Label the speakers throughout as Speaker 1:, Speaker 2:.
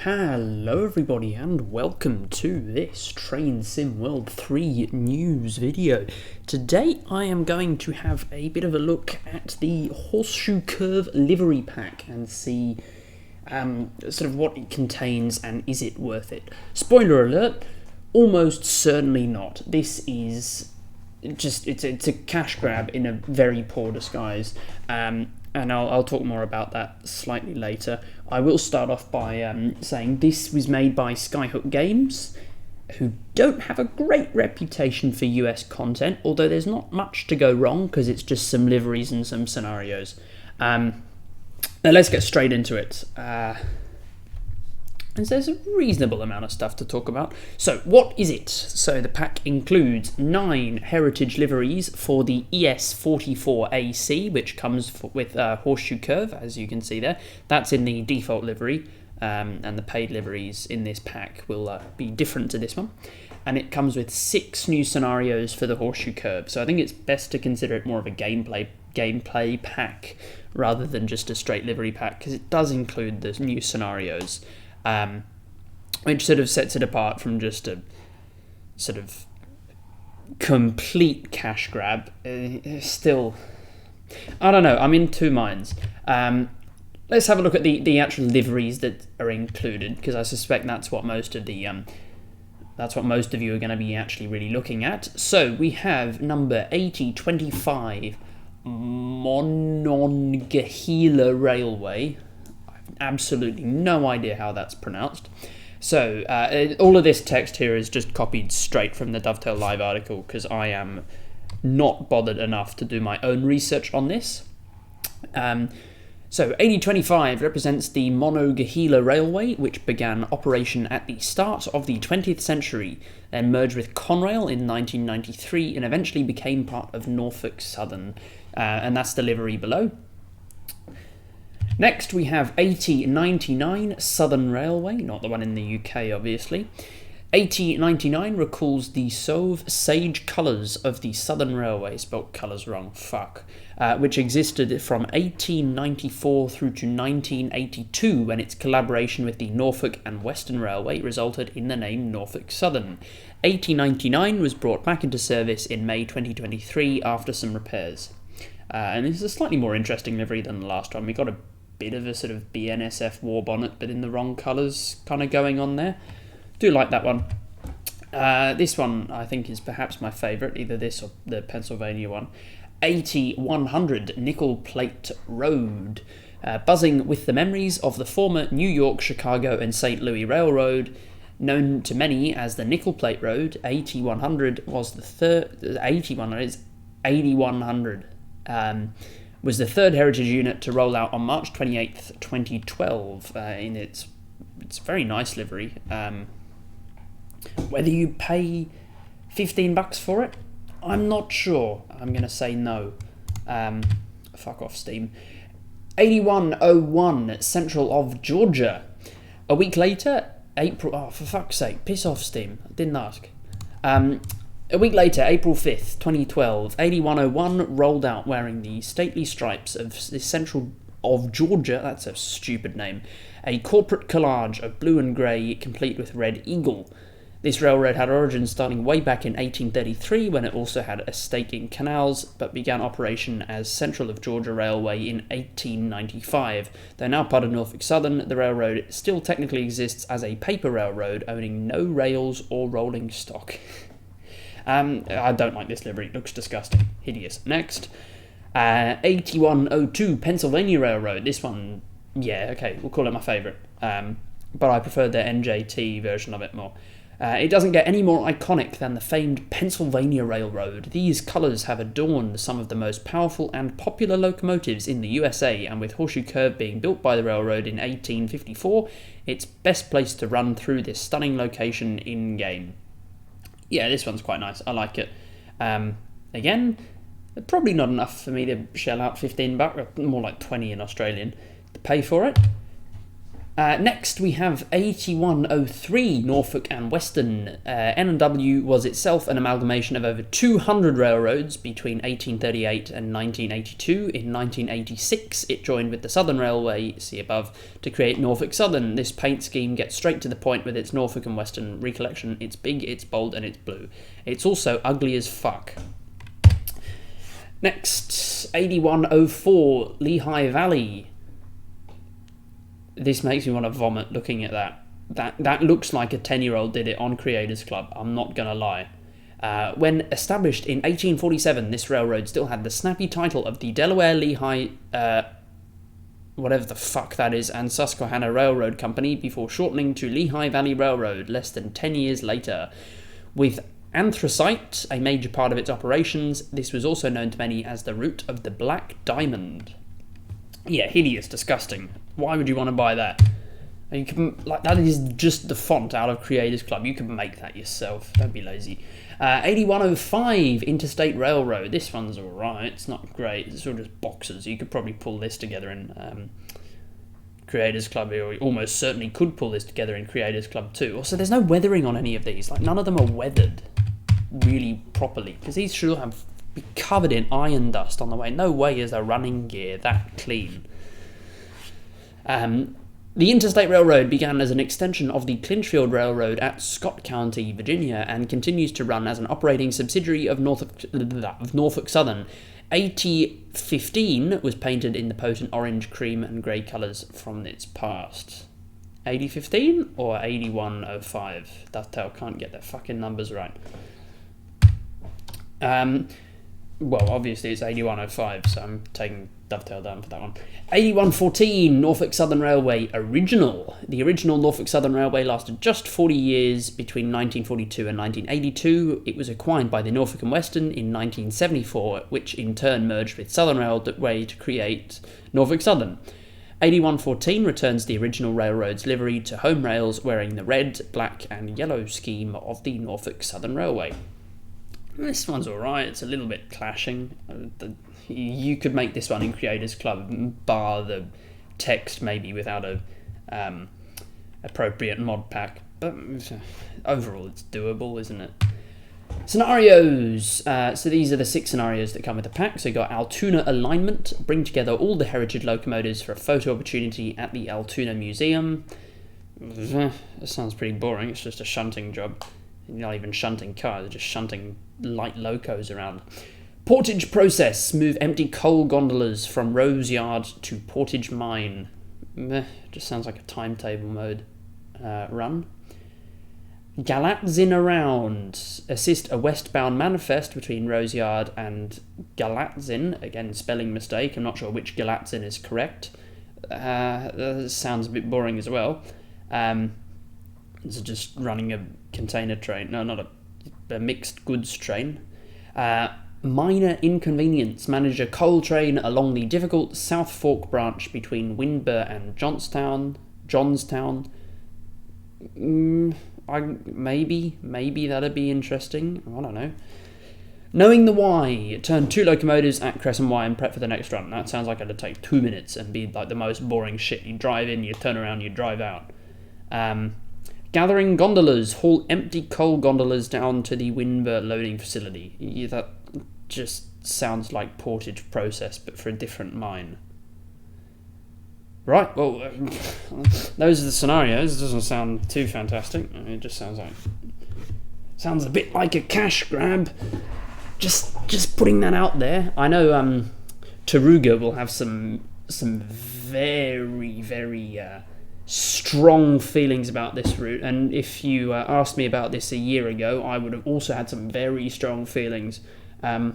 Speaker 1: Hello everybody and welcome to this Train Sim World 3 news video. Today I am going to have a bit of a look at the Horseshoe Curve livery pack and see sort of what it contains and is it worth it. Spoiler alert, almost certainly not. This is just, it's a cash grab in a very poor disguise. And I'll talk more about that slightly later. I will start off by saying this was made by Skyhook Games, who don't have a great reputation for US content, although there's not much to go wrong because it's just some liveries and some scenarios. Now let's get straight into it. And there's a reasonable amount of stuff to talk about. So, what is it? So, the pack includes 9 heritage liveries for the ES44AC, which comes with Horseshoe Curve, as you can see there. That's in the default livery, and the paid liveries in this pack will be different to this one. And it comes with 6 new scenarios for the Horseshoe Curve. So, I think it's best to consider it more of a gameplay pack rather than just a straight livery pack, because it does include the new scenarios. Which sort of sets it apart from just a sort of complete cash grab. Still, I don't know, I'm in two minds. Let's have a look at the actual liveries that are included, because I suspect that's what most of you are going to be actually really looking at. So we have number 8025 Monongahela Railway. Absolutely no idea how that's pronounced. So all of this text here is just copied straight from the Dovetail Live article because I am not bothered enough to do my own research on this. So 8025 represents the Monongahela Railway, which began operation at the start of the 20th century, then merged with Conrail in 1993 and eventually became part of Norfolk Southern, and that's the livery below. Next we have 8099 Southern Railway, not the one in the UK obviously. 8099 recalls the Sauve Sage colours of the Southern Railway, spelt colours wrong, fuck, which existed from 1894 through to 1982 when its collaboration with the Norfolk and Western Railway resulted in the name Norfolk Southern. 8099 was brought back into service in May 2023 after some repairs. And this is a slightly more interesting livery than the last one. We got a bit of a sort of BNSF war bonnet, but in the wrong colours kind of going on there. Do like that one. This one I think is perhaps my favourite, either this or the Pennsylvania one. 8100 Nickel Plate Road. Buzzing with the memories of the former New York, Chicago and St. Louis Railroad, known to many as the Nickel Plate Road, 8100 was the third. 8100. Was the third heritage unit to roll out on March 28th, 2012 in its very nice livery. Whether you pay $15 for it, I'm not sure. I'm going to say no. Fuck off, Steam. 8101 Central of Georgia. A week later, April... Oh, for fuck's sake, piss off, Steam. I didn't ask. A week later, April 5th, 2012, 8101 rolled out wearing the stately stripes of the Central of Georgia, that's a stupid name, a corporate collage of blue and grey complete with red eagle. This railroad had origins starting way back in 1833 when it also had a stake in canals, but began operation as Central of Georgia Railway in 1895. Though now part of Norfolk Southern, the railroad still technically exists as a paper railroad owning no rails or rolling stock. I don't like this livery, it looks disgusting, hideous. Next, 8102 Pennsylvania Railroad. This one, yeah, okay, we'll call it my favourite, but I prefer the NJT version of it more. It doesn't get any more iconic than the famed Pennsylvania Railroad. These colours have adorned some of the most powerful and popular locomotives in the USA, and with Horseshoe Curve being built by the railroad in 1854, it's best placed to run through this stunning location in-game. Yeah, this one's quite nice. I like it. Again, probably not enough for me to shell out $15, more like 20 in Australian, to pay for it. Next, we have 8103 Norfolk and Western. N&W was itself an amalgamation of over 200 railroads between 1838 and 1982. In 1986, it joined with the Southern Railway, see above, to create Norfolk Southern. This paint scheme gets straight to the point with its Norfolk and Western recollection. It's big, it's bold, and it's blue. It's also ugly as fuck. Next, 8104 Lehigh Valley. This makes me want to vomit looking at that. That looks like a 10-year-old did it on Creators Club, I'm not going to lie. When established in 1847, this railroad still had the snappy title of the Delaware Lehigh, whatever the fuck that is, and Susquehanna Railroad Company before shortening to Lehigh Valley Railroad less than 10 years later. With anthracite a major part of its operations, this was also known to many as the route of the Black Diamond. Yeah, hideous, disgusting. Why would you want to buy that? You can, that is just the font out of Creators Club. You can make that yourself. Don't be lazy. 8105 Interstate Railroad. This one's alright. It's not great. It's sort of just boxes. You could probably pull this together in Creators Club, or you almost certainly could pull this together in Creators Club too. Also, there's no weathering on any of these. None of them are weathered really properly, because these should have be covered in iron dust on the way. No way is a running gear that clean. The Interstate Railroad began as an extension of the Clinchfield Railroad at Scott County, Virginia, and continues to run as an operating subsidiary of Norfolk Southern. 8015 was painted in the potent orange, cream, and grey colours from its past. 8015 or 8105? Dovetail can't get their fucking numbers right. Well, obviously it's 8105, so I'm taking Dovetail down for that one. 8114 Norfolk Southern Railway Original. The original Norfolk Southern Railway lasted just 40 years between 1942 and 1982. It was acquired by the Norfolk and Western in 1974, which in turn merged with Southern Railway to create Norfolk Southern. 8114 returns the original railroad's livery to home rails wearing the red, black and yellow scheme of the Norfolk Southern Railway. This one's alright, it's a little bit clashing. You could make this one in Creators Club, bar the text maybe without a appropriate mod pack, but overall it's doable, isn't it? Scenarios. So these are the 6 scenarios that come with the pack. So you got Altoona alignment, bring together all the heritage locomotives for a photo opportunity at the Altoona Museum. That sounds pretty boring, it's just a shunting job. You're not even shunting cars, they're just shunting light locos around. Portage process. Move empty coal gondolas from Rose Yard to Portage Mine. Just sounds like a timetable mode run. Galatzin around. Assist a westbound manifest between Rose Yard and Galatzin. Again, spelling mistake. I'm not sure which Galatzin is correct. That sounds a bit boring as well. It's just running a container train. No, not a mixed goods train. Minor inconvenience. Manage a coal train along the difficult South Fork branch between Windber and Johnstown. Maybe that'd be interesting. I don't know. Knowing the why. Turn 2 locomotives at Crescent Y and prep for the next run. That sounds like it'd take 2 minutes and be like the most boring shit. You drive in, you turn around, you drive out. Gathering gondolas. Haul empty coal gondolas down to the Windber loading facility. That just sounds like portage process, but for a different mine. Right, well, those are the scenarios. It doesn't sound too fantastic. It just sounds a bit like a cash grab. Just putting that out there. I know Taruga will have some very, very strong feelings about this route, and if you asked me about this a year ago, I would have also had some very strong feelings. At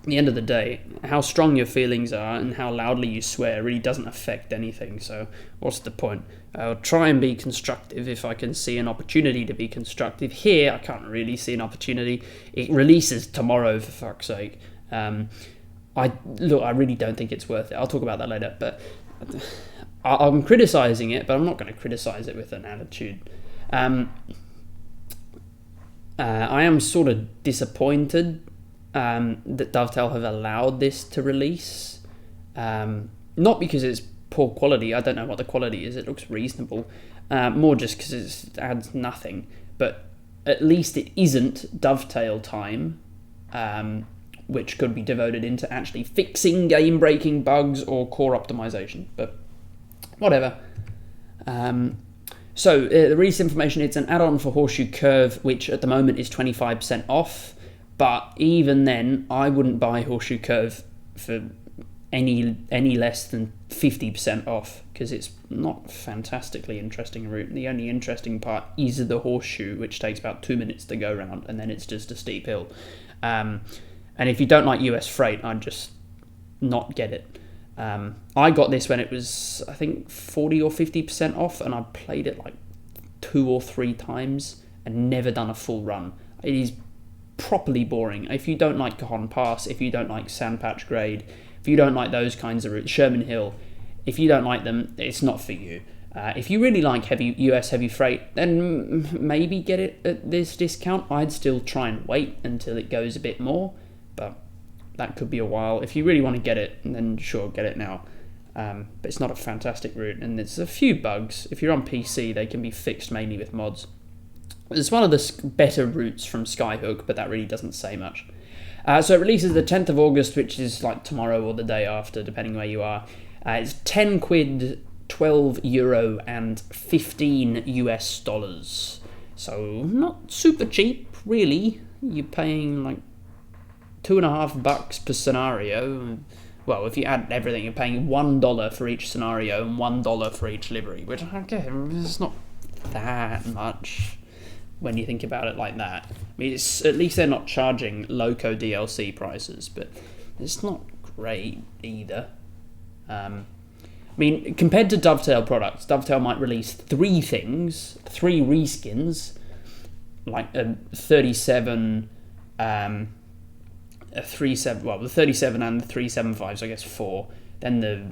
Speaker 1: the end of the day, how strong your feelings are and how loudly you swear really doesn't affect anything, so what's the point? I'll try and be constructive if I can see an opportunity to be constructive. Here, I can't really see an opportunity. It releases tomorrow, for fuck's sake. I really don't think it's worth it. I'll talk about that later, but I'm criticising it, but I'm not going to criticise it with an attitude. I am sort of disappointed that Dovetail have allowed this to release. Not because it's poor quality. I don't know what the quality is. It looks reasonable. More just because it adds nothing. But at least it isn't dovetail time, which could be devoted into actually fixing game-breaking bugs or core optimization. But whatever. So the release information, it's an add-on for Horseshoe Curve, which at the moment is 25% off. But even then, I wouldn't buy Horseshoe Curve for any less than 50% off, because it's not fantastically interesting route. The only interesting part is the Horseshoe, which takes about 2 minutes to go around, and then it's just a steep hill. And if you don't like US freight, I'd just not get it. I got this when it was, I think, 40 or 50% off, and I played it like 2 or 3 times and never done a full run. It is properly boring. If you don't like Cajon Pass, if you don't like Sandpatch Grade, if you don't like those kinds of routes, Sherman Hill, if you don't like them, it's not for you. If you really like US heavy freight, then maybe get it at this discount. I'd still try and wait until it goes a bit more, but that could be a while. If you really want to get it, then sure, get it now. But it's not a fantastic route, and there's a few bugs. If you're on PC, they can be fixed mainly with mods. It's one of the better routes from Skyhook, but that really doesn't say much. So it releases the 10th of August, which is like tomorrow or the day after, depending where you are. It's 10 quid, 12 euro, and 15 US dollars. So not super cheap, really. You're paying like $2.50 per scenario. Well, if you add everything, you're paying $1 for each scenario and $1 for each livery, which is not that much when you think about it like that. I mean, at least they're not charging Loco DLC prices, but it's not great either. I mean, compared to Dovetail products, Dovetail might release 3 things, 3 reskins, like a 37, a 37, well, the 37 and the 375, so I guess 4. Then the,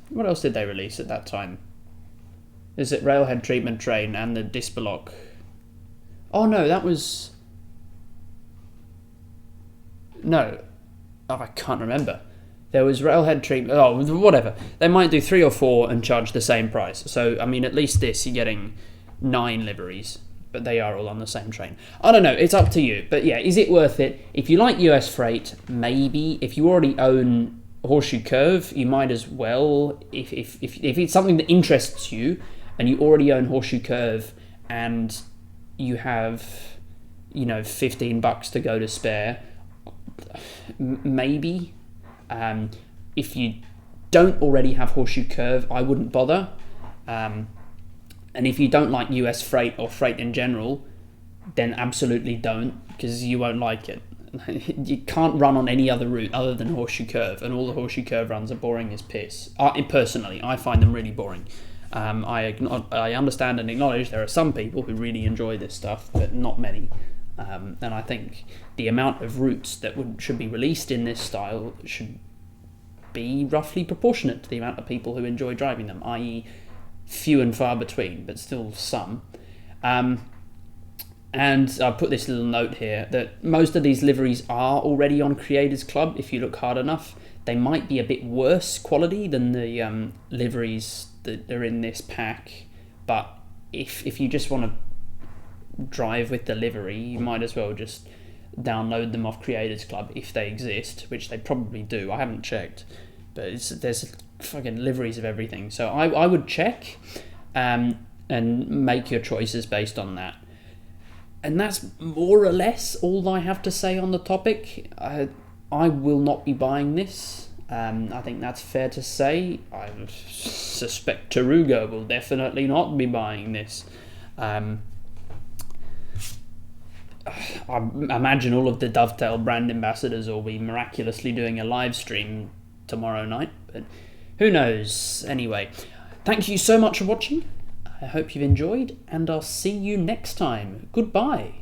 Speaker 1: what else did they release at that time? Is it Railhead Treatment Train and the Disbalock? Oh no, that was... No. Oh, I can't remember. There was Railhead Treatment... Oh, whatever. They might do 3 or 4 and charge the same price. So, I mean, at least this, you're getting 9 liveries. But they are all on the same train. I don't know, it's up to you. But yeah, is it worth it? If you like US freight, maybe. If you already own Horseshoe Curve, you might as well. If it's something that interests you, and you already own Horseshoe Curve, and you have, $15 to go to spare, maybe. If you don't already have Horseshoe Curve, I wouldn't bother. And if you don't like US freight or freight in general, then absolutely don't, because you won't like it. You can't run on any other route other than Horseshoe Curve, and all the Horseshoe Curve runs are boring as piss. Personally, I find them really boring. I understand and acknowledge there are some people who really enjoy this stuff, but not many. And I think the amount of routes that should be released in this style should be roughly proportionate to the amount of people who enjoy driving them, i.e. few and far between, but still some. And I put this little note here that most of these liveries are already on Creators Club. If you look hard enough, they might be a bit worse quality than the liveries that are in this pack. But if you just want to drive with the livery, you might as well just download them off Creators Club if they exist, which they probably do. I haven't checked, but there's fucking liveries of everything. So I would check and make your choices based on that. And that's more or less all I have to say on the topic. I will not be buying this. I think that's fair to say. I suspect Taruga will definitely not be buying this. I imagine all of the Dovetail brand ambassadors will be miraculously doing a live stream tomorrow night, but who knows? Anyway, thank you so much for watching. I hope you've enjoyed, and I'll see you next time. Goodbye.